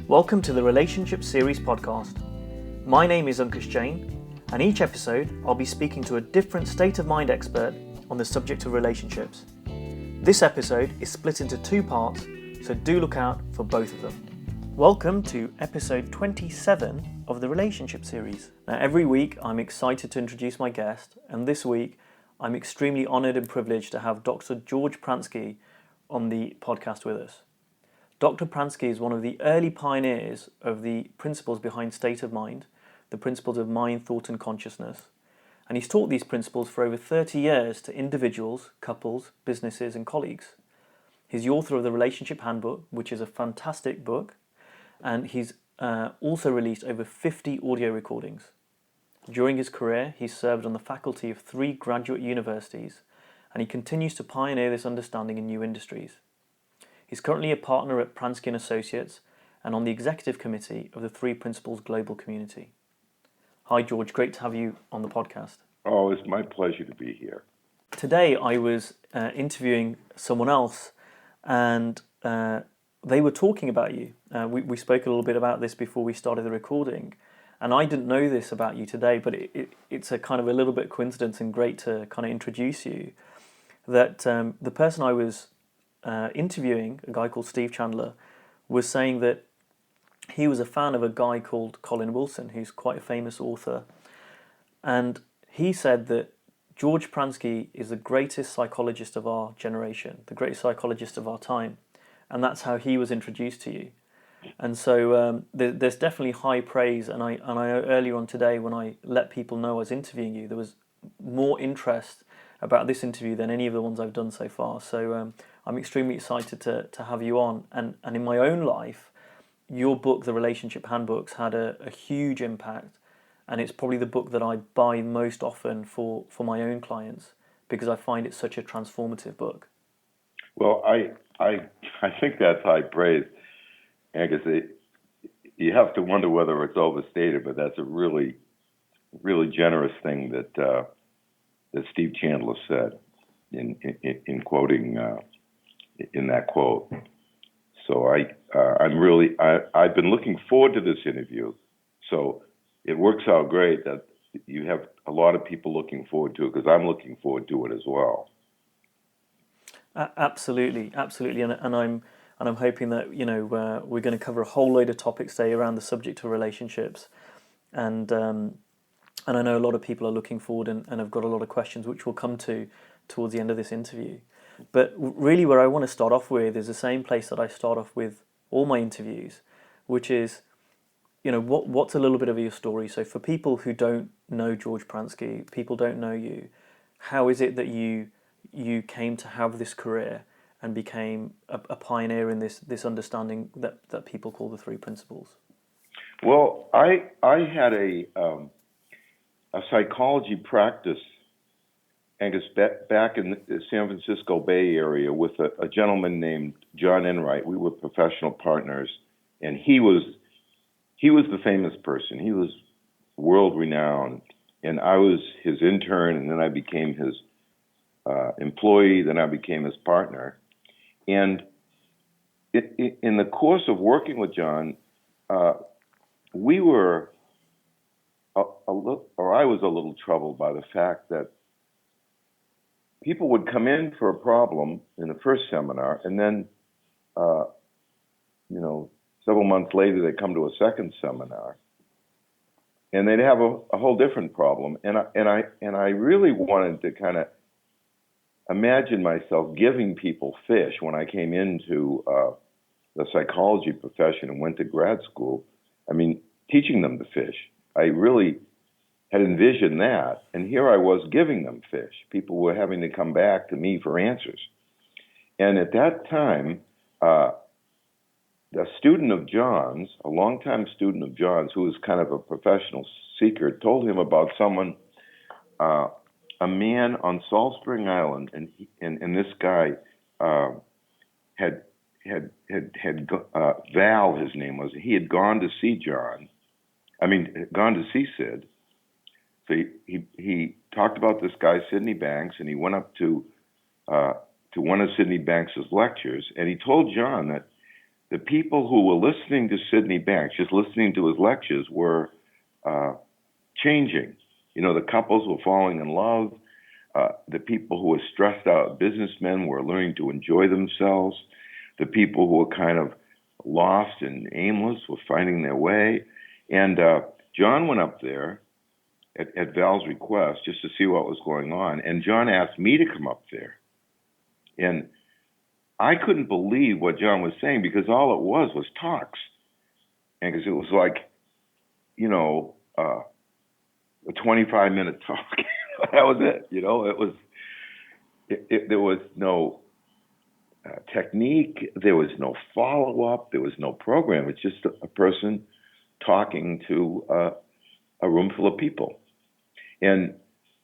Welcome to the Relationship Series podcast. My name is Ankush Jain, and each episode I'll be speaking to a different state of mind expert on the subject of relationships. This episode is split into two parts, so do look out for both of them. Welcome to episode 27 of the Relationship Series. Now, every week I'm excited to introduce my guest, and this week I'm extremely honoured and privileged to have Dr. George Pransky on the podcast with us. Dr. Pransky is one of the early pioneers of the principles behind state of mind, the principles of mind, thought and consciousness. And he's taught these principles for over 30 years to individuals, couples, businesses and colleagues. He's the author of the Relationship Handbook, which is a fantastic book, and he's also released over 50 audio recordings. During his career, he's served on the faculty of 3 graduate universities, and he continues to pioneer this understanding in new industries. He's currently a partner at Pransky & Associates and on the executive committee of the 3 Principles Global Community. Hi George, great to have you on the podcast. Oh, it's my pleasure to be here. Today I was interviewing someone else and they were talking about you. We spoke a little bit about this before we started the recording, and I didn't know this about you today, but it's a kind of a little bit coincidence and great to kind of introduce you. That the person I was interviewing, a guy called Steve Chandler, was saying that he was a fan of a guy called Colin Wilson, who's quite a famous author. And he said that George Pransky is the greatest psychologist of our generation, the greatest psychologist of our time. And that's how he was introduced to you. And so there's definitely high praise. And I know earlier on today when I let people know I was interviewing you, there was more interest about this interview than any of the ones I've done so far. So I'm extremely excited to have you on. And in my own life, your book, The Relationship Handbooks, had a huge impact. And it's probably the book that I buy most often for my own clients because I find it such a transformative book. Well, I think that's high praise, Angus. You have to wonder whether it's overstated, but that's a really, really generous thing that Steve Chandler said in quoting in that quote. So I've been looking forward to this interview. So it works out great that you have a lot of people looking forward to it because I'm looking forward to it as well. Absolutely, and I'm hoping that we're going to cover a whole load of topics today around the subject of relationships, and I know a lot of people are looking forward and have got a lot of questions which we'll come to towards the end of this interview. But really where I want to start off with is the same place that I start off with all my interviews, which is, what's a little bit of your story? So for people who don't know George Pransky, people don't know you, how is it that you came to have this career and became a pioneer in this understanding that people call the 3 principles? Well, I had a psychology practice, Angus, back in the San Francisco Bay Area with a gentleman named John Enright. We were professional partners, and he was the famous person. He was world renowned, and I was his intern, and then I became his employee. Then I became his partner, and in the course of working with John, we were I was a little troubled by the fact that people would come in for a problem in the first seminar, and then, several months later they come to a second seminar, and they'd have a whole different problem. And I really wanted to kind of imagine myself giving people fish when I came into the psychology profession and went to grad school. I mean, teaching them to fish. I really had envisioned that, and here I was giving them fish. People were having to come back to me for answers. And at that time, a student of John's, a longtime student of John's, who was kind of a professional seeker, told him about someone, a man on Salt Spring Island, and this guy had Val, his name was. He had gone to see gone to see Sid. So he talked about this guy, Sidney Banks, and he went up to one of Sidney Banks's lectures, and he told John that the people who were listening to Sydney Banks, just listening to his lectures, were changing. The couples were falling in love. The people who were stressed out businessmen were learning to enjoy themselves. The people who were kind of lost and aimless were finding their way. And John went up there at Val's request just to see what was going on. And John asked me to come up there. And I couldn't believe what John was saying, because all it was talks. And because it was like, a 25-minute talk. That was it. There was no technique. There was no follow-up. There was no program. It's just a person talking to a room full of people. And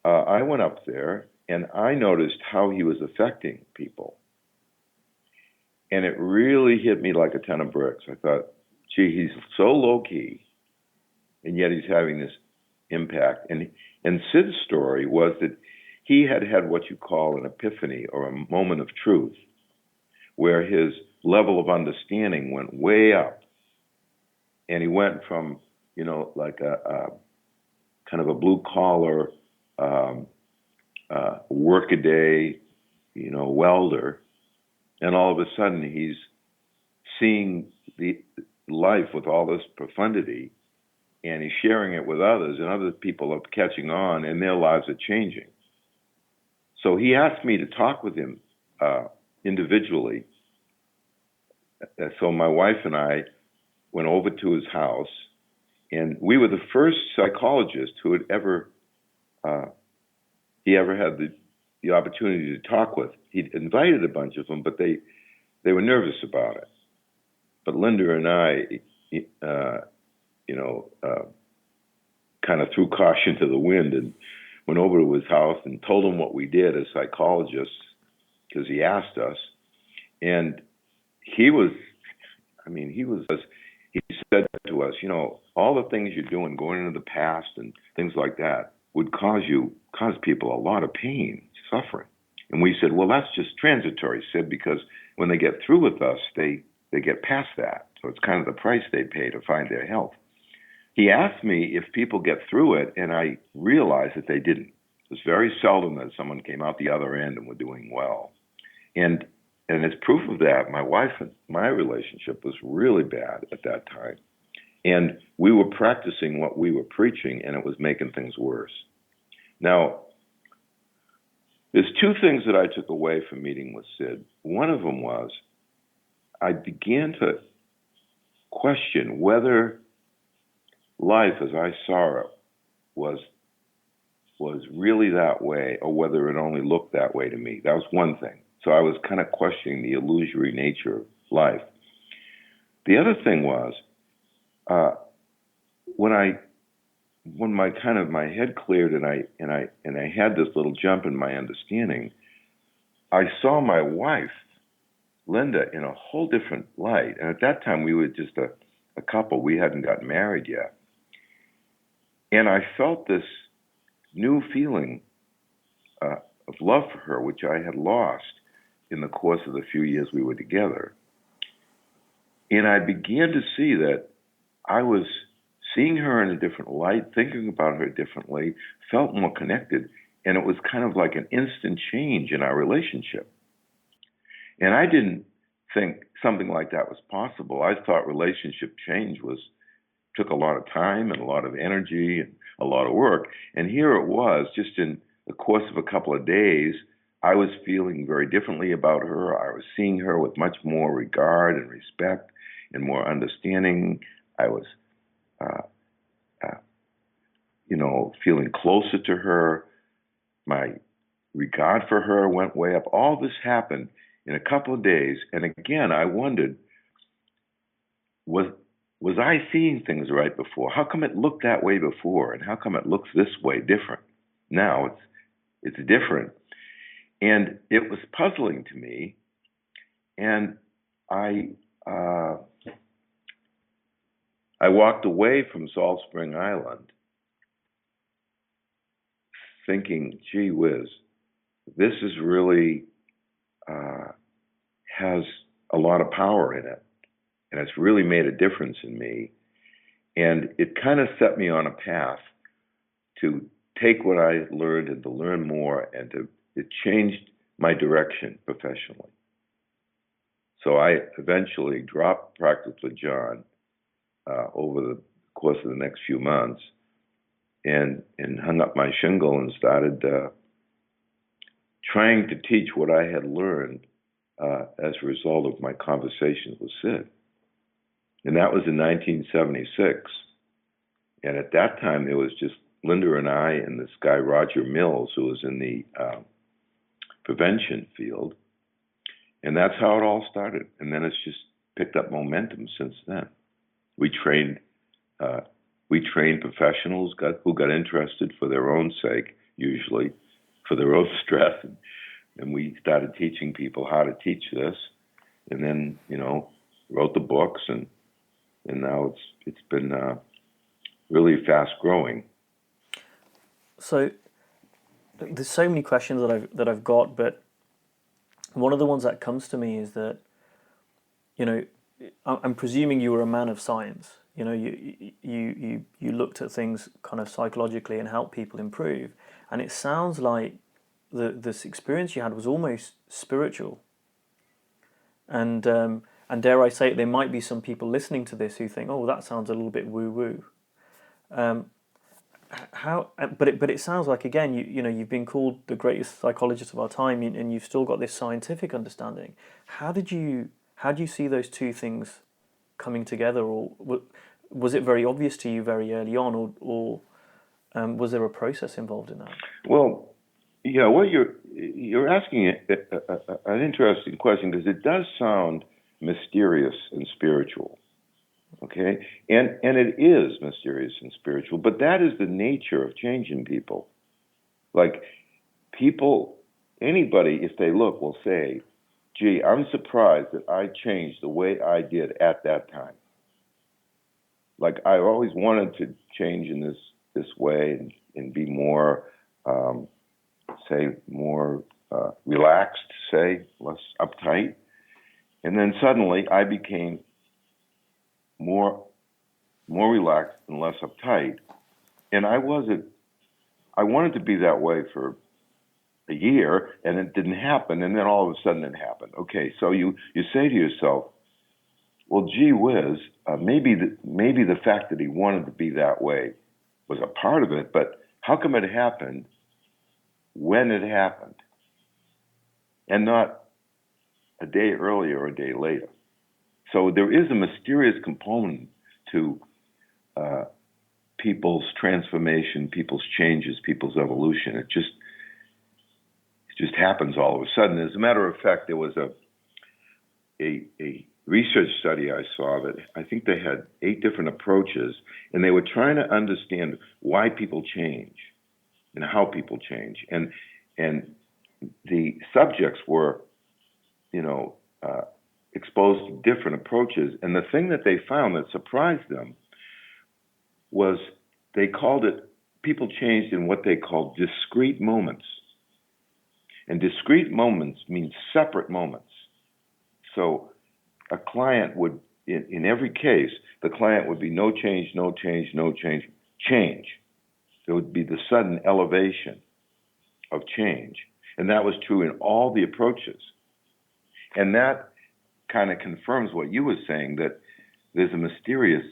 I went up there, and I noticed how he was affecting people. And it really hit me like a ton of bricks. I thought, gee, he's so low-key, and yet he's having this impact. And Sid's story was that he had what you call an epiphany, or a moment of truth, where his level of understanding went way up. And he went from, like a kind of a blue-collar, workaday, welder, and all of a sudden he's seeing the life with all this profundity, and he's sharing it with others, and other people are catching on, and their lives are changing. So he asked me to talk with him individually. So my wife and I went over to his house, and we were the first psychologist who had ever had the opportunity to talk with. He'd invited a bunch of them, but they were nervous about it. But Linda and I, kind of threw caution to the wind and went over to his house and told him what we did as psychologists, because he asked us. And he said to us, all the things you're doing, going into the past and things like that, would cause people a lot of pain, suffering. And we said, well, that's just transitory, Sid, because when they get through with us, they get past that. So it's kind of the price they pay to find their health. He asked me if people get through it, and I realized that they didn't. It was very seldom that someone came out the other end and were doing well. And as proof of that, my wife and my relationship was really bad at that time. And we were practicing what we were preaching, and it was making things worse. Now, there's two things that I took away from meeting with Sid. One of them was I began to question whether life as I saw it was really that way, or whether it only looked that way to me. That was one thing. So I was kind of questioning the illusory nature of life. The other thing was, when my head cleared and I had this little jump in my understanding, I saw my wife, Linda, in a whole different light. And at that time, we were just a couple. We hadn't gotten married yet. And I felt this new feeling of love for her, which I had lost in the course of the few years we were together. And I began to see that I was seeing her in a different light, thinking about her differently, felt more connected, and it was kind of like an instant change in our relationship. And I didn't think something like that was possible. I thought relationship change took a lot of time and a lot of energy and a lot of work. And here it was, just in the course of a couple of days, I was feeling very differently about her. I was seeing her with much more regard and respect and more understanding. I was, feeling closer to her. My regard for her went way up. All this happened in a couple of days. And again, I wondered, was I seeing things right before? How come it looked that way before? And how come it looks this way different? Now it's different. And it was puzzling to me. And I walked away from Salt Spring Island thinking, gee whiz, this is really has a lot of power in it. and it's really made a difference in me. And it kind of set me on a path to take what I learned and to learn more, and it changed my direction professionally. So I eventually dropped practice with John over the course of the next few months, and hung up my shingle and started trying to teach what I had learned as a result of my conversations with Sid. And that was in 1976. And at that time, it was just Linda and I and this guy, Roger Mills, who was in the prevention field. And that's how it all started. And then it's just picked up momentum since then. We trained professionals who got interested for their own sake, usually for their own stress. And we started teaching people how to teach this. And then, wrote the books, and now it's been really fast growing. So there's so many questions that I've got, but one of the ones that comes to me is that, I'm presuming you were a man of science. You looked at things kind of psychologically and helped people improve, and it sounds like this experience you had was almost spiritual. And dare I say it, there might be some people listening to this who think, "Oh, that sounds a little bit woo-woo." But it sounds like, again, you've been called the greatest psychologist of our time, and you've still got this scientific understanding. How do you see those two things coming together, or was it very obvious to you very early on, or was there a process involved in that? Well, yeah, what you're asking an interesting question, because it does sound mysterious and spiritual, okay? And it is mysterious and spiritual, but that is the nature of changing people. Like, anybody, if they look, will say, "Gee, I'm surprised that I changed the way I did at that time. Like, I always wanted to change in this way and be more, more relaxed, less uptight. And then suddenly I became more relaxed and less uptight. And I wanted to be that way for a year, and it didn't happen. And then all of a sudden it happened. Okay, so you say to yourself, well, gee whiz, maybe the fact that he wanted to be that way was a part of it, but how come it happened when it happened, and not a day earlier or a day later? So there is a mysterious component to people's transformation, people's changes, people's evolution. It just happens all of a sudden. As a matter of fact, there was a research study I saw that I think they had 8 different approaches, and they were trying to understand why people change and how people change. And the subjects were, exposed to different approaches. And the thing that they found that surprised them was they called it, people changed in what they called discrete moments. And discrete moments mean separate moments. So a client would, in every case, the client would be no change, no change, no change, change. There would be the sudden elevation of change. And that was true in all the approaches. And that kind of confirms what you were saying, that there's a mysterious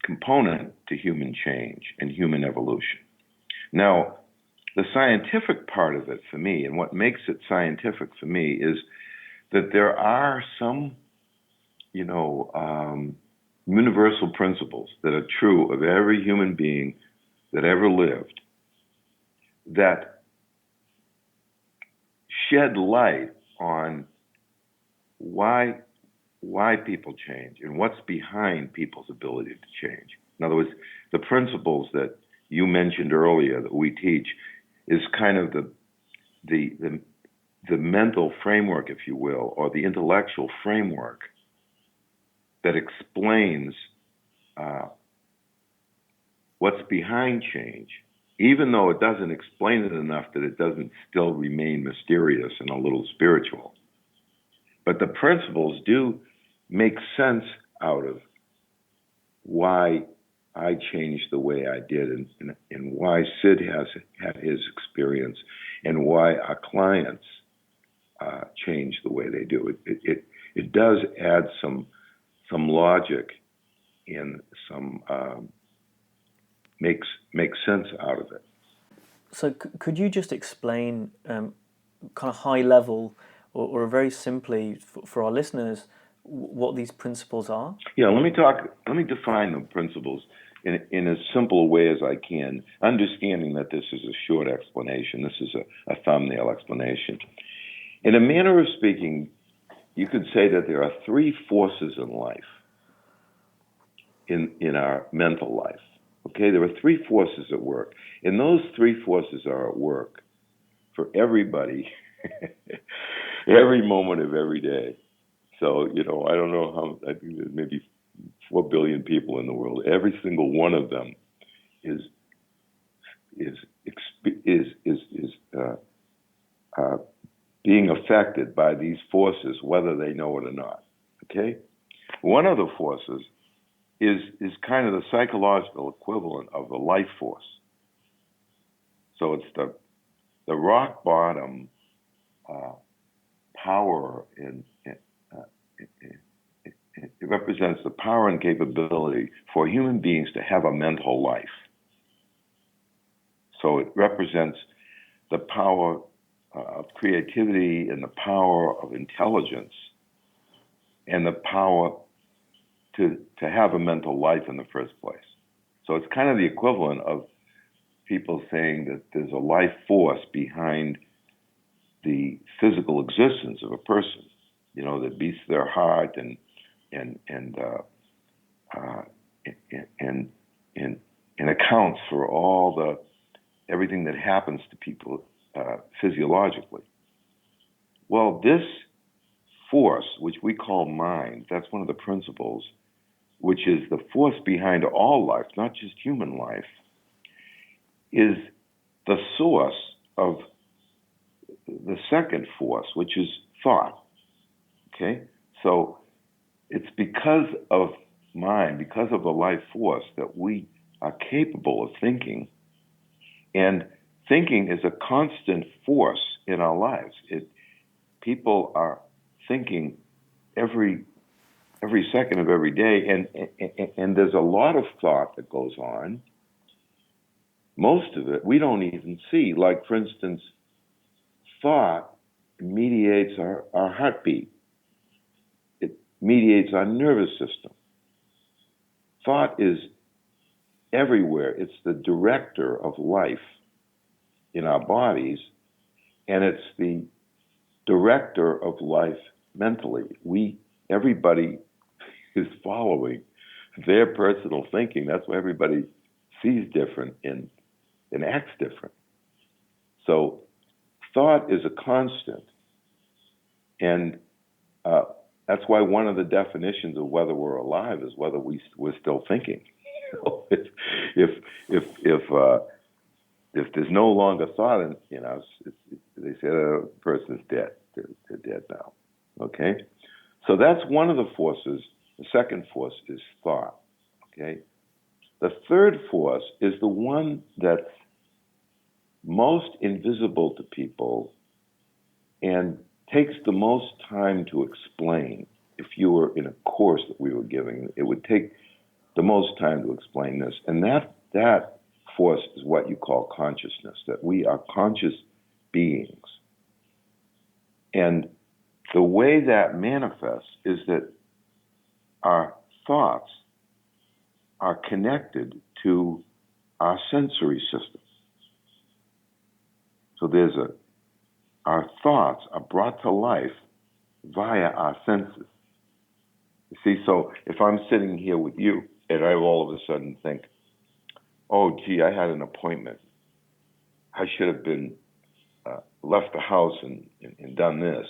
component to human change and human evolution. Now, the scientific part of it for me, and what makes it scientific for me, is that there are some, universal principles that are true of every human being that ever lived, that shed light on why people change and what's behind people's ability to change. In other words, the principles that you mentioned earlier that we teach is kind of the mental framework, if you will, or the intellectual framework that explains what's behind change, even though it doesn't explain it enough that it doesn't still remain mysterious and a little spiritual. But the principles do make sense out of why I changed the way I did, and why Sid has had his experience, and why our clients change the way they do. It does add some logic and some makes sense out of it. So could you just explain kind of high level or very simply for our listeners what these principles are? Yeah, let me define the principles in as simple a way as I can, understanding that this is a short explanation. This is a thumbnail explanation. In a manner of speaking, you could say that there are three forces in life, in our mental life. Okay, there are three forces at work, and those three forces are at work for everybody, every moment of every day. So, I don't know how, I think there's maybe 4 billion people in the world. Every single one of them is being affected by these forces, whether they know it or not. Okay? One of the forces is kind of the psychological equivalent of the life force. So it's the rock bottom power it represents the power and capability for human beings to have a mental life. So it represents the power of creativity and the power of intelligence and the power to have a mental life in the first place. So it's kind of the equivalent of people saying that there's a life force behind the physical existence of a person, that beats their heart and accounts for everything that happens to people physiologically. Well, this force, which we call mind, that's one of the principles, which is the force behind all life, not just human life, is the source of the second force, which is thought. Okay? So it's because of mind, because of the life force, that we are capable of thinking. And thinking is a constant force in our lives. People are thinking every second of every day, and there's a lot of thought that goes on. Most of it we don't even see. Like, for instance, thought mediates our heartbeat. It mediates our nervous system. Thought is everywhere. It's the director of life in our bodies, and it's the director of life mentally. Everybody is following their personal thinking. That's why everybody sees different and acts different. So thought is a constant, and that's why one of the definitions of whether we're alive is whether we're still thinking. If there's no longer thought in us, they say a person's dead. They're dead now. Okay, so that's one of the forces. The second force is thought. Okay, the third force is the one that's most invisible to people and takes the most time to explain. If you were in a course that we were giving, it would take the most time to explain this. And that force is what you call consciousness, that we are conscious beings. And the way that manifests is that our thoughts are connected to our sensory system. So our thoughts are brought to life via our senses. You see, so if I'm sitting here with you and I all of a sudden think, oh, gee, I had an appointment. I should have been left the house and done this.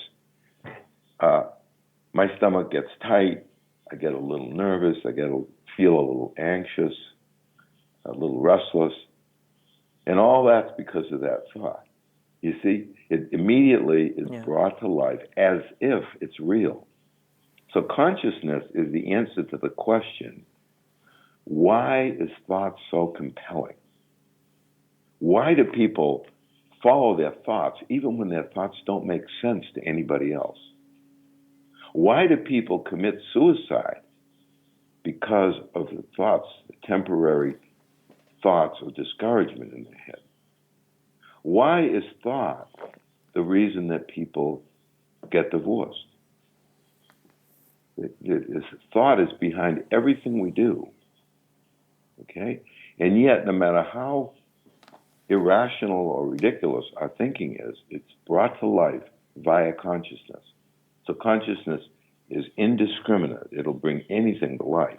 My stomach gets tight. I get a little nervous. I feel a little anxious, a little restless. And all that's because of that thought. You see, it immediately is brought to life as if it's real. So consciousness is the answer to the question, why is thought so compelling? Why do people follow their thoughts even when their thoughts don't make sense to anybody else? Why do people commit suicide? Because of the thoughts, the temporary thoughts of discouragement in their head. Why is thought the reason that people get divorced? Thought is behind everything we do, okay? And yet, no matter how irrational or ridiculous our thinking is, it's brought to life via consciousness. So consciousness is indiscriminate. It'll bring anything to life.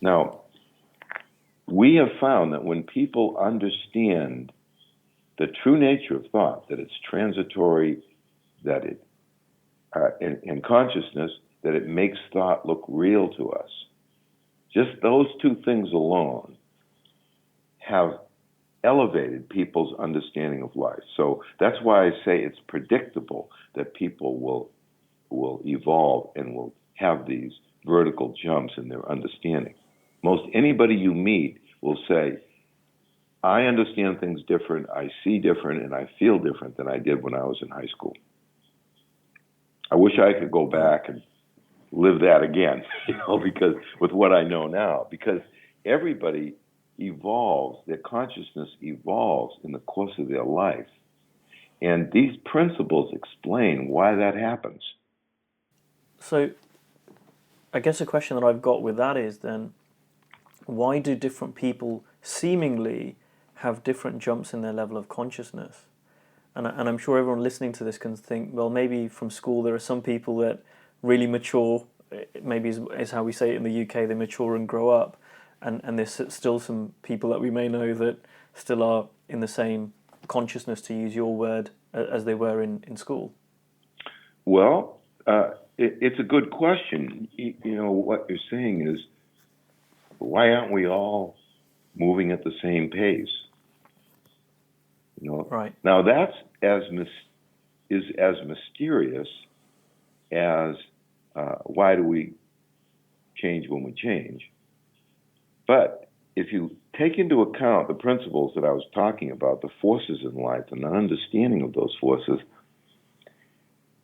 Now, we have found that when people understand the true nature of thought, that it's transitory, that it, in consciousness, that it makes thought look real to us, just those two things alone have elevated people's understanding of life. So that's why I say it's predictable that people will evolve and will have these vertical jumps in their understanding. Most anybody you meet will say, I understand things different, I see different, and I feel different than I did when I was in high school. I wish I could go back and live that again, because with what I know now, because everybody evolves, their consciousness evolves in the course of their life. And these principles explain why that happens. So I guess a question that I've got with that is then, why do different people seemingly have different jumps in their level of consciousness? And I'm sure everyone listening to this can think, well, maybe from school there are some people that really mature, maybe is how we say it in the UK, they mature and grow up, and there's still some people that we may know that still are in the same consciousness, to use your word, as they were in school. Well, it's a good question. What you're saying is, why aren't we all moving at the same pace? Right. Now that's as mysterious as why do we change when we change. But if you take into account the principles that I was talking about, the forces in life and the understanding of those forces,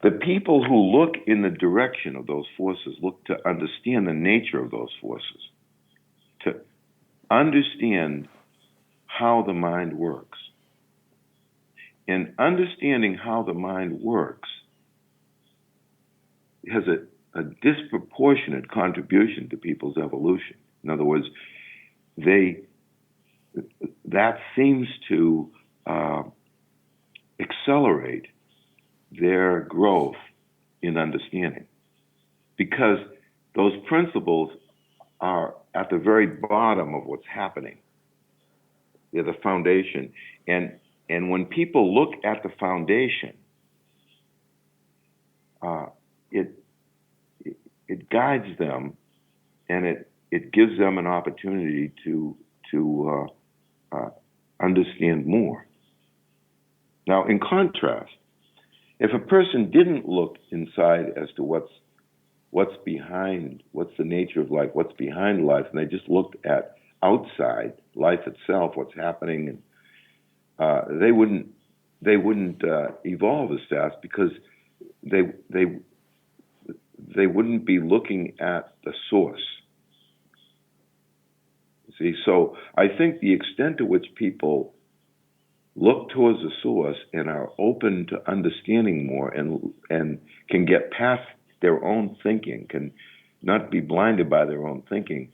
the people who look in the direction of those forces look to understand the nature of those forces, to understand how the mind works. And understanding how the mind works has a disproportionate contribution to people's evolution. In other words, that seems to accelerate their growth in understanding, because those principles are at the very bottom of what's happening. They're the foundation. And when people look at the foundation, it guides them, and it gives them an opportunity to understand more. Now, in contrast, if a person didn't look inside as to what's behind, what's the nature of life, what's behind life, and they just looked at outside life itself, what's happening, and they wouldn't evolve as fast, because they wouldn't be looking at the source. See, so I think the extent to which people look towards the source and are open to understanding more and can get past their own thinking, can not be blinded by their own thinking,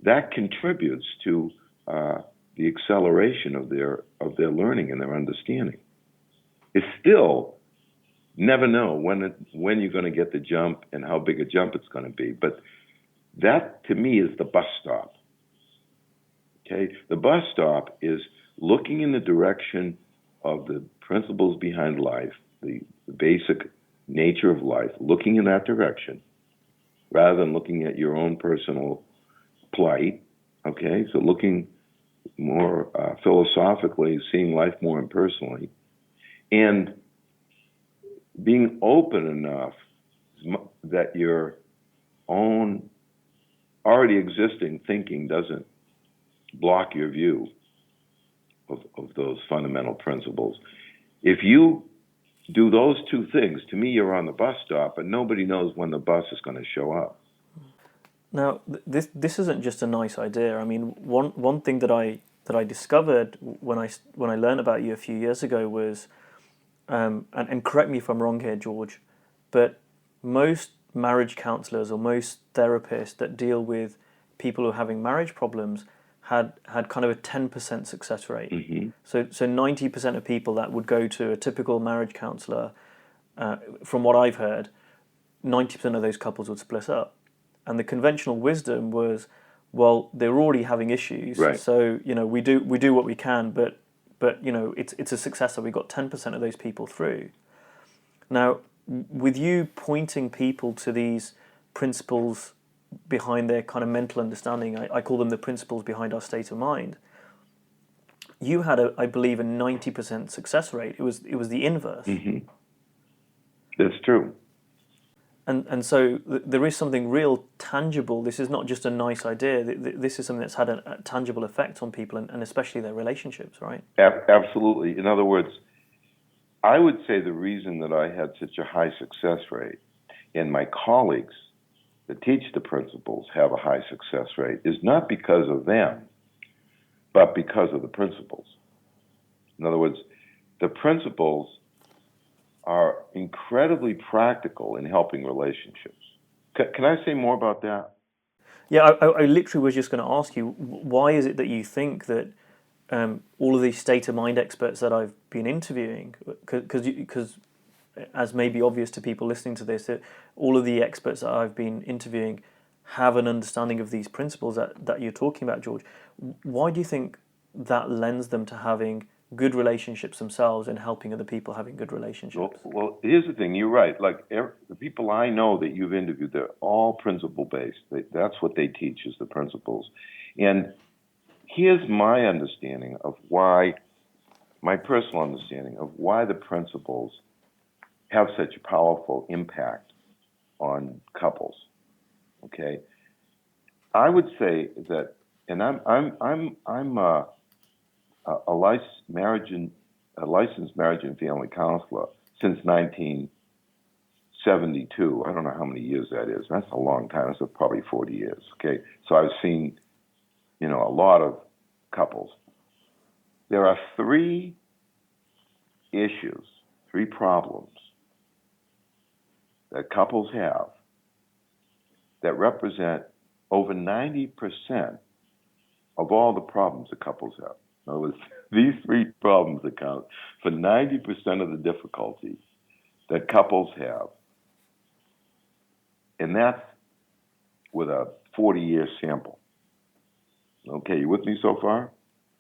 that contributes to the acceleration of their learning and their understanding. It's still never know when you're going to get the jump and how big a jump it's going to be, but that to me is the bus stop. Okay, the bus stop is looking in the direction of the principles behind life, the basic nature of life, looking in that direction, rather than looking at your own personal plight. Okay, so looking more philosophically, seeing life more impersonally, and being open enough that your own already existing thinking doesn't block your view of those fundamental principles. If you do those two things, to me, you're on the bus stop, and nobody knows when the bus is going to show up. Now, this isn't just a nice idea. I mean, one thing that I discovered when I learned about you a few years ago was, and correct me if I'm wrong here, George, but most marriage counselors or most therapists that deal with people who are having marriage problems had kind of a 10% success rate. Mm-hmm. So 90% of people that would go to a typical marriage counselor, from what I've heard, 90% of those couples would split up. And the conventional wisdom was, well, they're already having issues, Right. so we do what we can, but it's a success that we got 10% of those people through. Now, with you pointing people to these principles behind their kind of mental understanding, I call them the principles behind our state of mind. You had, I believe, a 90% success rate. It was the inverse. Mm-hmm. That's true. And so there is something real tangible. This is not just a nice idea. This is something that's had a tangible effect on people, and especially their relationships, right? Absolutely. In other words, I would say the reason that I had such a high success rate, and my colleagues that teach the principles have a high success rate, is not because of them, but because of the principles. In other words, the principles are incredibly practical in helping relationships. Can I say more about that? Yeah, I literally was just going to ask you, why is it that you think that all of these state of mind experts that I've been interviewing, because as may be obvious to people listening to this, that all of the experts that I've been interviewing have an understanding of these principles that you're talking about, George. Why do you think that lends them to having good relationships themselves and helping other people having good relationships? Well, here's the thing. You're right. Like the people I know that you've interviewed, they're all principle-based. That's what they teach, is the principles. And here's my understanding of why, my personal understanding of why the principles have such a powerful impact on couples. Okay, I would say that, and I'm a licensed marriage and family counselor since 1972. I don't know how many years that is. That's a long time. That's probably 40 years. Okay, so I've seen, a lot of couples. There are three problems that couples have that represent over 90% of all the problems that couples have. In other words, these three problems account for 90% of the difficulty that couples have. And that's with a 40-year sample. Okay, you with me so far?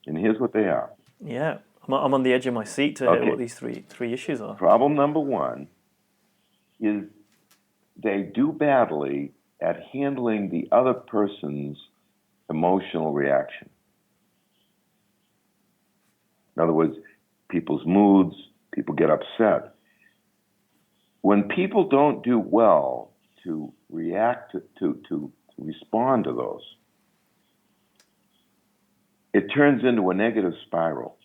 And here's what they are. Yeah, I'm on the edge of my seat to hear what these three issues are. Problem number one is they do badly at handling the other person's emotional reaction. In other words, people's moods, people get upset. When people don't do well to react to respond to those, it turns into a negative spiral.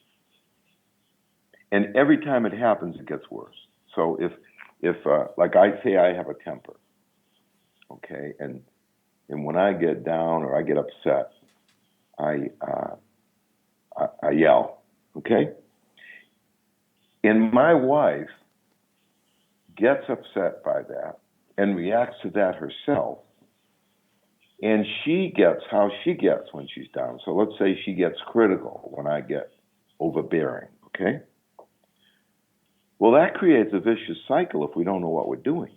And every time it happens, it gets worse. So if like I say, I have a temper, okay, and when I get down or I get upset, I yell, okay? And my wife gets upset by that and reacts to that herself. And she gets how she gets when she's down. So let's say she gets critical when I get overbearing, okay? Well, that creates a vicious cycle if we don't know what we're doing.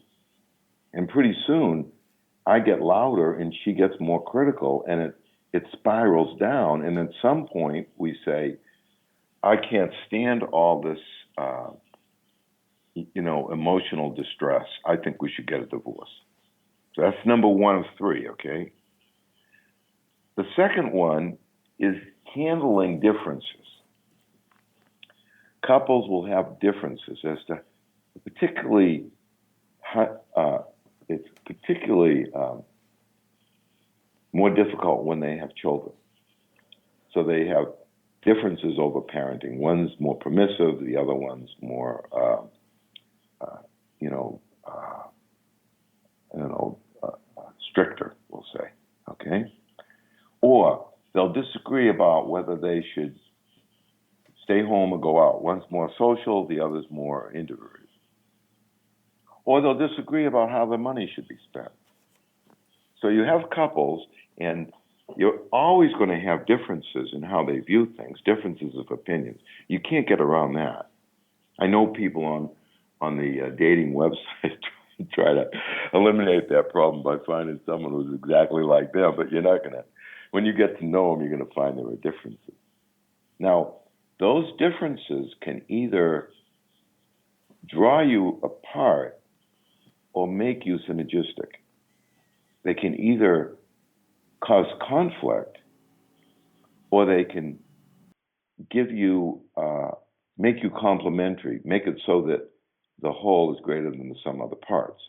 And pretty soon, I get louder and she gets more critical, and it spirals down. And at some point, we say, I can't stand all this, emotional distress. I think we should get a divorce. So that's number one of three, okay? The second one is handling differences. Couples will have differences as to particularly particularly more difficult when they have children. So they have differences over parenting. One's more permissive, the other one's more, stricter, we'll say, okay? Or they'll disagree about whether they should stay home or go out. One's more social, the other's more introverted. Or they'll disagree about how the money should be spent. So you have couples, and you're always going to have differences in how they view things, differences of opinions. You can't get around that. I know people on the dating website try to eliminate that problem by finding someone who's exactly like them, but you're not going to. When you get to know them, you're going to find there are differences. Now, those differences can either draw you apart or make you synergistic. They can either cause conflict, or they can give you, make you complementary, make it so that the whole is greater than the sum of the parts.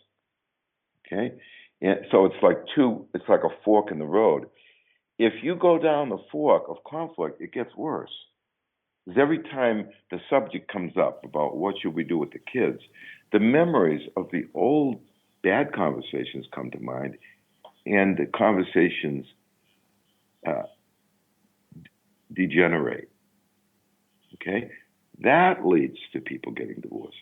Okay? And so it's like a fork in the road. If you go down the fork of conflict, it gets worse. Because every time the subject comes up about what should we do with the kids, the memories of the old bad conversations come to mind, and the conversations degenerate. Okay? That leads to people getting divorces.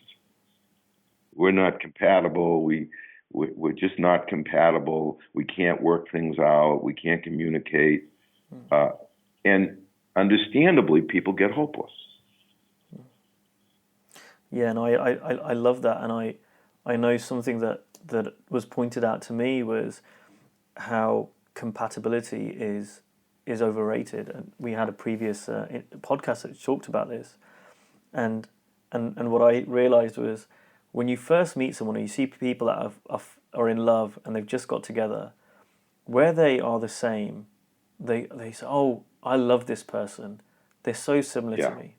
We're not compatible. We're just not compatible. We can't work things out. We can't communicate. And understandably, people get hopeless. Yeah, and I love that. And I know something that was pointed out to me was how compatibility is overrated. And we had a previous podcast that talked about this. And what I realized was, when you first meet someone, or you see people that are in love and they've just got together, where they are the same, they say, "Oh, I love this person. They're so similar to me."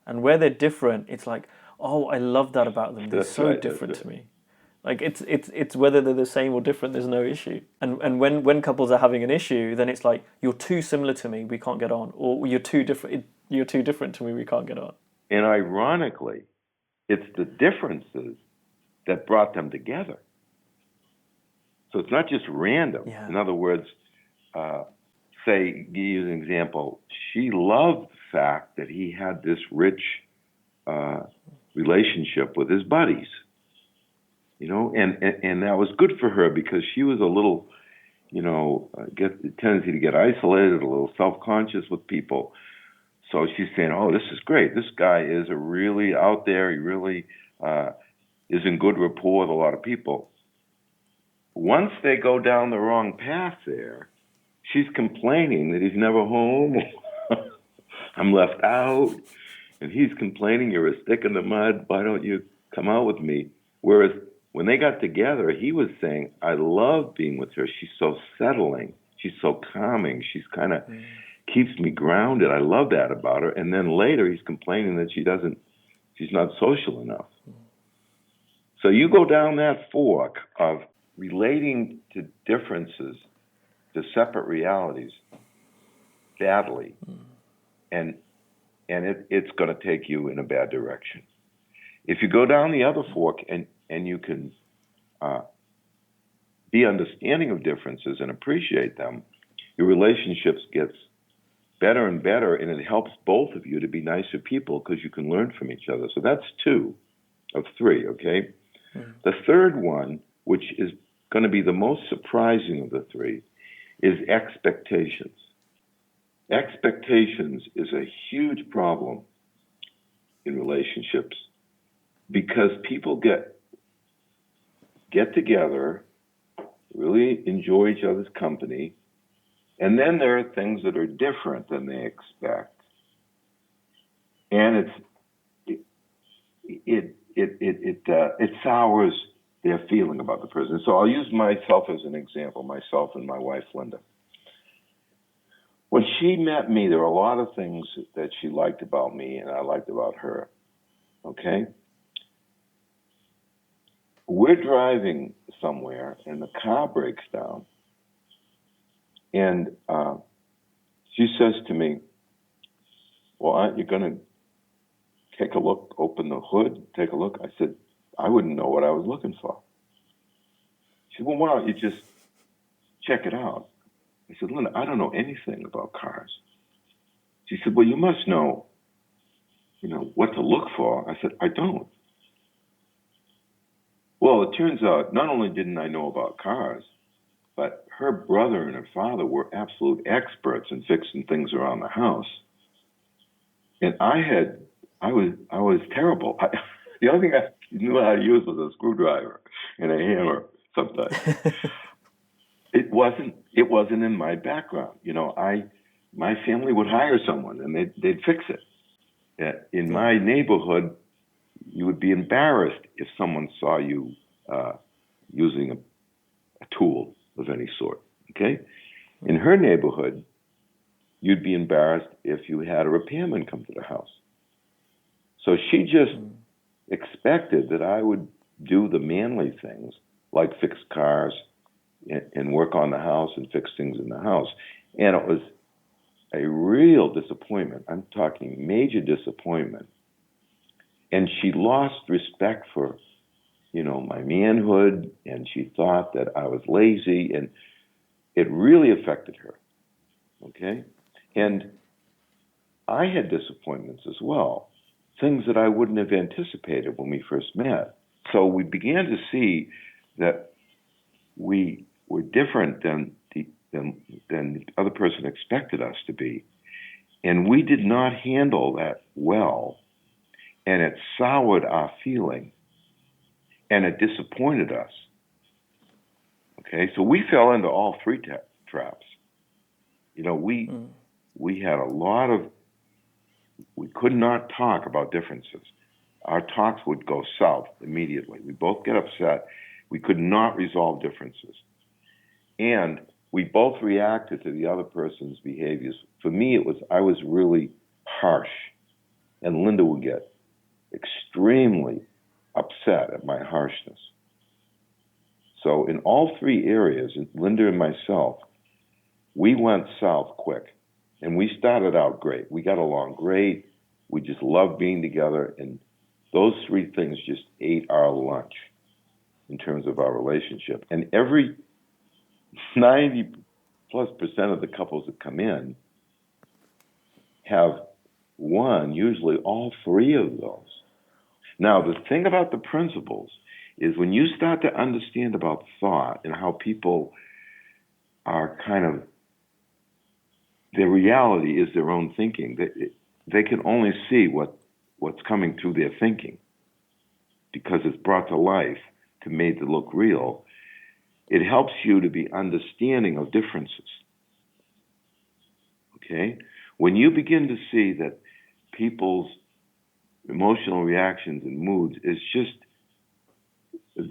And where they're different, it's like, "Oh, I love that about them. They're so different to me." Like it's whether they're the same or different, there's no issue. And when couples are having an issue, then it's like, "You're too similar to me, we can't get on," or "You're too different to me, we can't get on." And ironically, it's the differences that brought them together. So it's not just random. Yeah. In other words, say, use an example, she loved the fact that he had this rich relationship with his buddies, and that was good for her, because she was a little, get the tendency to get isolated, a little self-conscious with people. So she's saying, "Oh, this is great. This guy is really out there. He really is in good rapport with a lot of people." Once they go down the wrong path there, she's complaining that he's never home. I'm left out. And he's complaining, "You're a stick in the mud. Why don't you come out with me?" Whereas when they got together, he was saying, "I love being with her. She's so settling. She's so calming. She's kind of keeps me grounded. I love that about her." And then later he's complaining that she's not social enough. So you go down that fork of relating to differences, to separate realities, badly, and it's going to take you in a bad direction. If you go down the other fork and you can be understanding of differences and appreciate them, your relationships gets better and better, and it helps both of you to be nicer people, because you can learn from each other. So that's 2 of 3, okay? The third one, which is going to be the most surprising of the 3, is expectations. Expectations is a huge problem in relationships, because people get together, really enjoy each other's company, and then there are things that are different than they expect, and it sours their feeling about the person. So I'll use myself as an example, myself and my wife, Linda. When she met me, there were a lot of things that she liked about me and I liked about her, okay? we're driving somewhere, and the car breaks down. And she says to me, well, aren't you going to take a look, open the hood, take a look? I said, I wouldn't know what I was looking for. She said, well, why don't you just check it out? I said, Linda, I don't know anything about cars. She said, well, you must know, what to look for. I said, I don't. Well, it turns out not only didn't I know about cars, but her brother and her father were absolute experts in fixing things around the house. And I was terrible. The only thing I knew how to use was a screwdriver and a hammer sometimes. It wasn't in my background. My family would hire someone and they'd fix it. In my neighborhood, you would be embarrassed if someone saw you using a tool of any sort. Okay? In her neighborhood, you'd be embarrassed if you had a repairman come to the house. So she just expected that I would do the manly things, like fix cars and work on the house and fix things in the house. And it was a real disappointment. I'm talking major disappointment. And she lost respect for, my manhood, and she thought that I was lazy, and it really affected her. Okay? And I had disappointments as well, things that I wouldn't have anticipated when we first met. So we began to see that we were different than the other person expected us to be. And we did not handle that well. And it soured our feeling. And it disappointed us. Okay, so we fell into all three traps. We had we could not talk about differences. Our talks would go south immediately. We both get upset. We could not resolve differences. And we both reacted to the other person's behaviors. For me, I was really harsh. And Linda would get extremely upset at my harshness. So in all three areas, Linda and myself, we went south quick. And we started out great. We got along great. We just loved being together. And those three things just ate our lunch in terms of our relationship. And every 90+% of the couples that come in have one, usually all three of those. Now, the thing about the principles is when you start to understand about thought and how people are their reality is their own thinking. They can only see what's coming through their thinking because it's brought to life to make it look real. It helps you to be understanding of differences. Okay? When you begin to see that people's emotional reactions and moods is just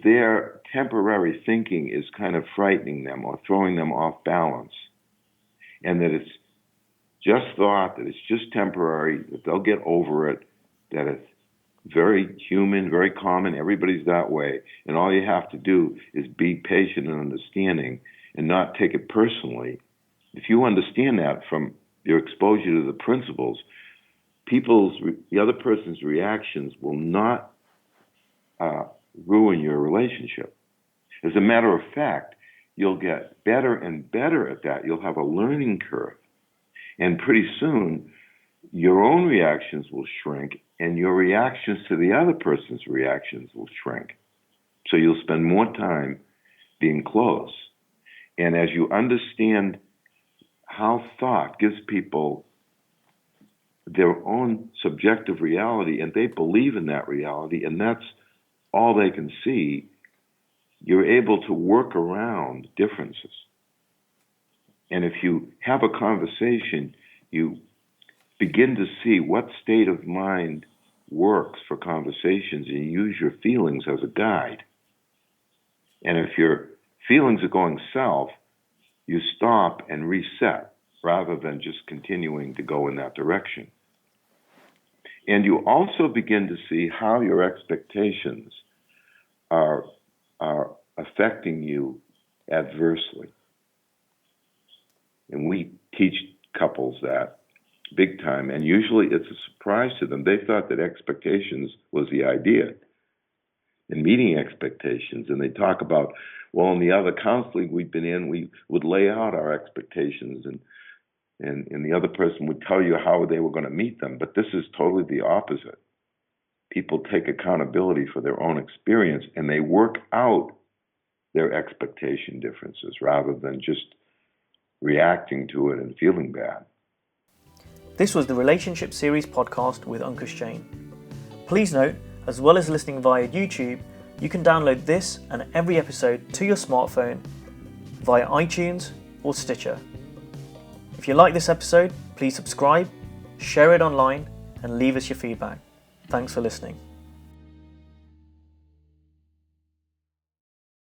their temporary thinking is kind of frightening them or throwing them off balance, and that it's just thought, that it's just temporary, that they'll get over it, that it's very human, very common, everybody's that way, and all you have to do is be patient and understanding and not take it personally. If you understand that from your exposure to the principles, the other person's reactions will not ruin your relationship. As a matter of fact, you'll get better and better at that. You'll have a learning curve. And pretty soon, your own reactions will shrink, and your reactions to the other person's reactions will shrink. So you'll spend more time being close. And as you understand how thought gives people their own subjective reality, and they believe in that reality, and that's all they can see, you're able to work around differences. And if you have a conversation, you begin to see what state of mind works for conversations, and you use your feelings as a guide. And if your feelings are going south, you stop and reset rather than just continuing to go in that direction. And you also begin to see how your expectations are are affecting you adversely. And we teach couples that big time, and usually it's a surprise to them. They thought that expectations was the idea, and meeting expectations. And they talk about, well, in the other counseling we've been in, we would lay out our expectations, and the other person would tell you how they were going to meet them. But this is totally the opposite. People take accountability for their own experience, and they work out their expectation differences rather than just reacting to it and feeling bad. This was the Relationship Series podcast with Ankush Jain. Please note, as well as listening via YouTube, you can download this and every episode to your smartphone via iTunes or Stitcher. If you like this episode, please subscribe, share it online, and leave us your feedback. Thanks for listening.